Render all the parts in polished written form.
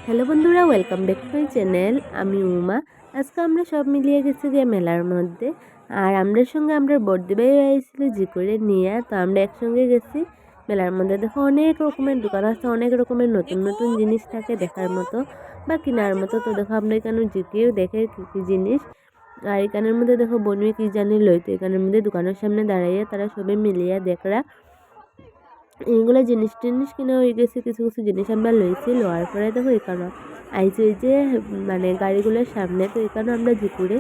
Hello বন্ধুরা, welcome back to my channel. আমি উমা। আজকে আমরা সব মিলিয়ে গেছি গিয়ে মেলার মধ্যে। আর আমরার সঙ্গে আমরা বর্দি ভাই আইছিল জি করে নিয়ে, তো আমরা একসঙ্গে গেছি মেলার মধ্যে। দেখো অনেক রকমের দোকান আছে, অনেক রকমের নতুন নতুন জিনিস থাকে দেখার মতো বা কেনার মতো। তো দেখো আমরা এখানে জিকেও দেখে কী কী জিনিস। আর এখানের মধ্যে দেখো বনুয়ে কি জানি লইতো, এখানের মধ্যে দোকানের সামনে দাঁড়াইয়া তারা সবাই মিলিয়া দেখরা এইগুলো জিনিস টিনিস কিনা হয়ে গেছে। কিছু কিছু জিনিস আমরা লইছি, লওয়ার পরে দেখো এখানে আইছি ওই যে মানে গাড়িগুলোর সামনে। তো এখানে আমরা জিকুরে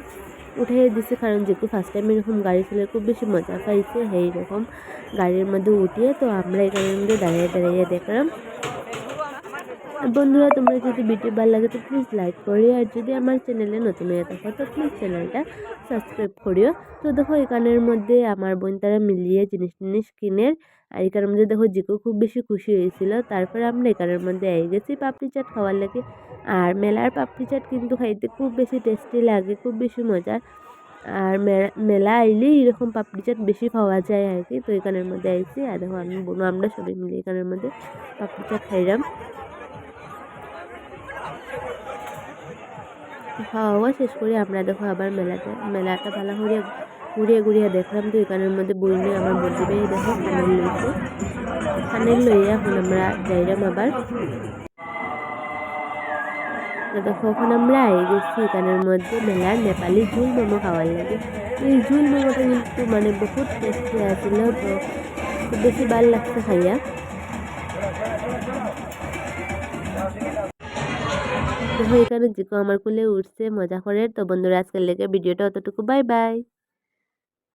উঠে দিছি, কারণ জিকু ফার্স্ট টাইম এরকম গাড়ি চলে খুব বেশি মজা পাইছে। এইরকম গাড়ির মধ্যে উঠিয়ে তো আমরা এখানের মধ্যে দাঁড়িয়ে দাঁড়িয়ে দেখলাম। বন্ধুরা, তোমরা যদি ভিডিও ভালো লাগে তো প্লিজ লাইক করিও, আর যদি আমার চ্যানেলে নতুন হয়ে থাকো তো প্লিজ চ্যানেলটা সাবস্ক্রাইব করিও। তো দেখো এখানের মধ্যে আমার বোন তারা মিলিয়ে জিনিস টিনিস কিনে। আর এখানের মধ্যে দেখো জিকু খুব বেশি খুশি হয়েছিল। তারপরে আমরা এখানের মধ্যে আই গেছি পাপড়ি চাট খাওয়ার লাগে। আর মেলার পাপড়ি চাট কিন্তু খাইতে খুব বেশি টেস্টি লাগে, খুব বেশি মজার। আর মেলা আইলেই এরকম পাপড়ি চাট বেশি পাওয়া যায় আর কি। তো এখানের মধ্যে আইছি, আর দেখো আমি বোনও আমরা সবাই মিলে এখানের মধ্যে পাপড়ি চাট খাইলাম। খাওয়া শেষ করে আমরা দেখো আবার মেলাটা ভালো করে ঘুরিয়ে ঘুরিয়ে দেখলাম। তো এখানের মধ্যে বই নিয়ে আমার বলতে পেয়ে দেখো কানের লইছে, কানের লইয়া এখন আমরা যাইলাম আবার। তো দেখো এখন আমরা আই গেছি এখানের মধ্যে মেলার নেপালি ঝুল মোমো খাওয়ার লাগে। এই ঝুল মোমোটা কিন্তু মানে বহুত টেস্টি আছিল, তো খুব বেশি ভালো লাগছে খাইয়া। দেখো এখানে জিকো আমার কোলে উঠছে মজা করে। তো বন্ধুরা, আজকের লেগে ভিডিওটা অতটুকু। Bye bye.